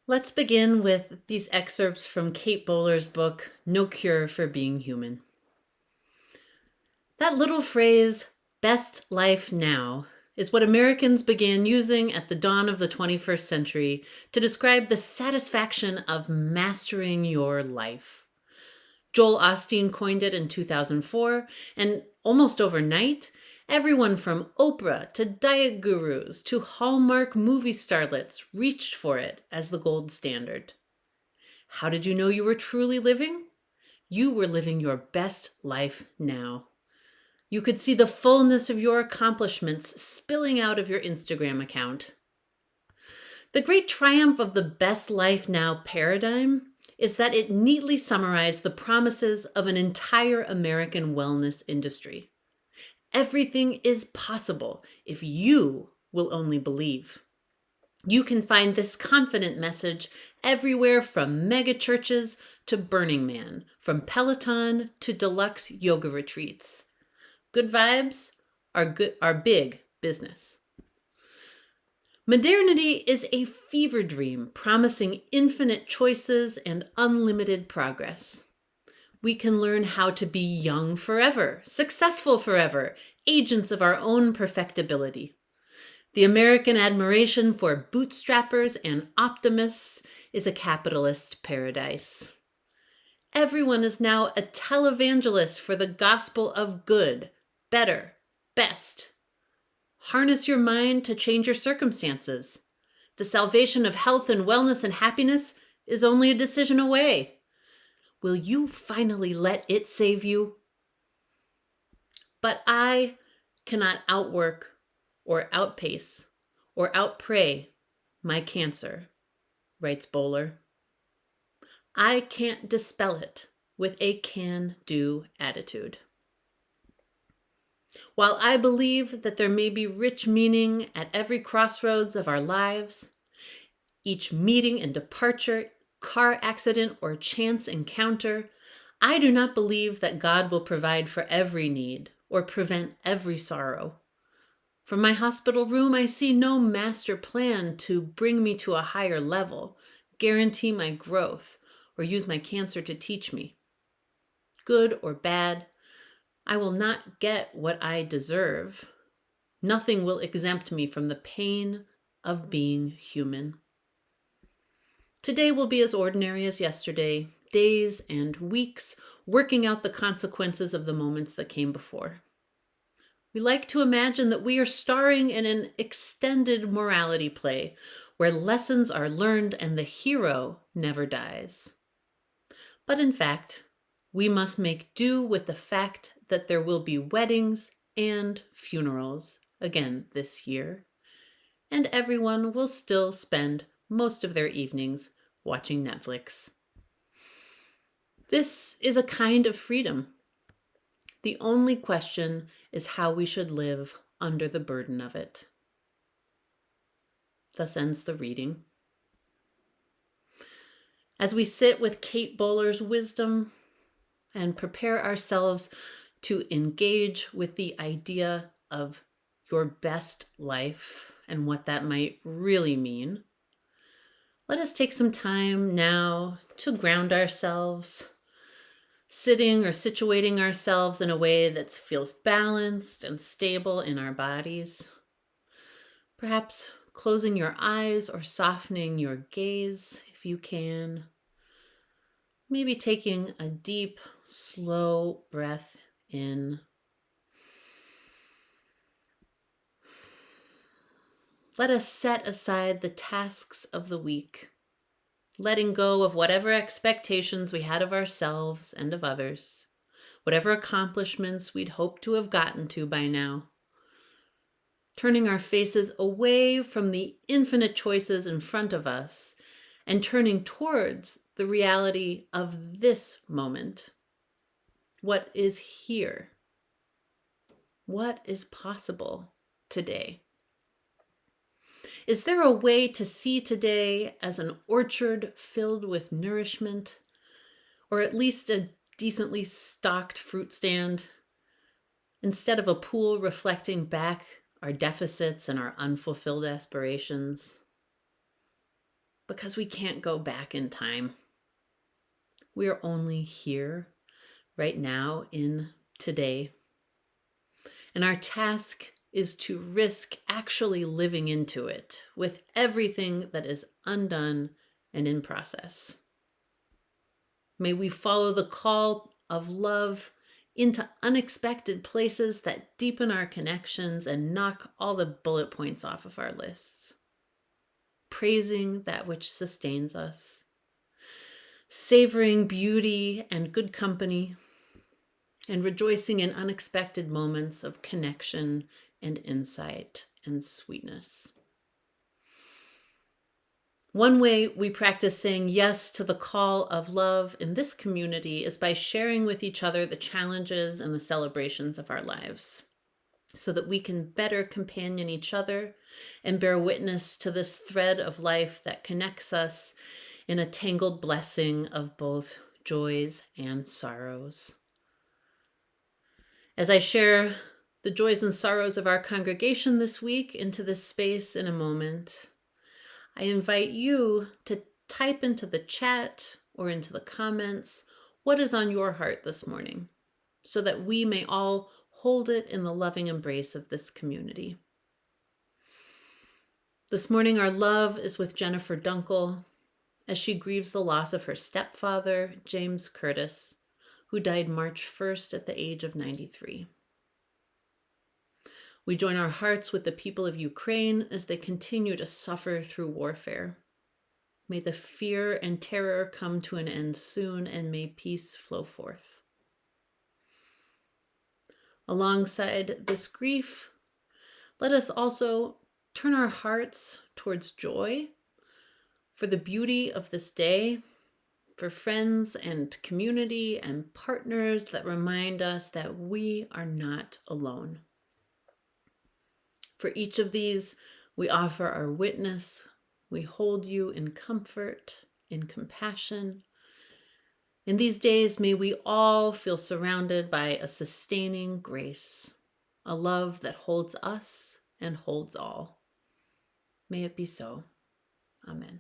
Let's begin with these excerpts from Kate Bowler's book, No Cure for Being Human. That little phrase, best life now, is what Americans began using at the dawn of the 21st century to describe the satisfaction of mastering your life. Joel Osteen coined it in 2004, and almost overnight, everyone from Oprah to diet gurus to Hallmark movie starlets reached for it as the gold standard. How did you know you were truly living? You were living your best life now. You could see the fullness of your accomplishments spilling out of your Instagram account. The great triumph of the best life now paradigm is that it neatly summarized the promises of an entire American wellness industry. Everything is possible if you will only believe. You can find this confident message everywhere from mega churches to Burning Man, from Peloton to deluxe yoga retreats. Good vibes are big business. Modernity is a fever dream promising infinite choices and unlimited progress. We can learn how to be young forever, successful forever, agents of our own perfectibility. The American admiration for bootstrappers and optimists is a capitalist paradise. Everyone is now a televangelist for the gospel of good, better, best. Harness your mind to change your circumstances. The salvation of health and wellness and happiness is only a decision away. Will you finally let it save you? But I cannot outwork or outpace or outpray my cancer, writes Bowler. I can't dispel it with a can-do attitude. While I believe that there may be rich meaning at every crossroads of our lives, each meeting and departure, car accident, or chance encounter, I do not believe that God will provide for every need or prevent every sorrow. From my hospital room, I see no master plan to bring me to a higher level, guarantee my growth, or use my cancer to teach me. Good or bad, I will not get what I deserve. Nothing will exempt me from the pain of being human. Today will be as ordinary as yesterday, days and weeks working out the consequences of the moments that came before. We like to imagine that we are starring in an extended morality play where lessons are learned and the hero never dies. But in fact, we must make do with the fact that there will be weddings and funerals again this year, and everyone will still spend most of their evenings watching Netflix. This is a kind of freedom. The only question is how we should live under the burden of it. Thus ends the reading. As we sit with Kate Bowler's wisdom and prepare ourselves to engage with the idea of your best life and what that might really mean, let us take some time now to ground ourselves, sitting or situating ourselves in a way that feels balanced and stable in our bodies. Perhaps closing your eyes or softening your gaze if you can. Maybe taking a deep, slow breath in. Let us set aside the tasks of the week, letting go of whatever expectations we had of ourselves and of others, whatever accomplishments we'd hoped to have gotten to by now. Turning our faces away from the infinite choices in front of us and turning towards the reality of this moment. What is here? What is possible today? Is there a way to see today as an orchard filled with nourishment, or at least a decently stocked fruit stand, instead of a pool reflecting back our deficits and our unfulfilled aspirations? because we can't go back in time. We are only here right now in today. And our task is to risk actually living into it with everything that is undone and in process. May we follow the call of love into unexpected places that deepen our connections and knock all the bullet points off of our lists. Praising that which sustains us, savoring beauty and good company, and rejoicing in unexpected moments of connection and insight and sweetness. One way we practice saying yes to the call of love in this community is by sharing with each other the challenges and the celebrations of our lives, so that we can better companion each other and bear witness to this thread of life that connects us in a tangled blessing of both joys and sorrows. As I share the joys and sorrows of our congregation this week into this space in a moment, I invite you to type into the chat or into the comments what is on your heart this morning, so that we may all hold it in the loving embrace of this community. This morning, our love is with Jennifer Dunkel as she grieves the loss of her stepfather, James Curtis, who died March 1st at the age of 93. We join our hearts with the people of Ukraine as they continue to suffer through warfare. May the fear and terror come to an end soon, and may peace flow forth. Alongside this grief, let us also turn our hearts towards joy for the beauty of this day, for friends and community and partners that remind us that we are not alone. For each of these, we offer our witness. We hold you in comfort, in compassion. In these days, may we all feel surrounded by a sustaining grace, a love that holds us and holds all. May it be so. Amen.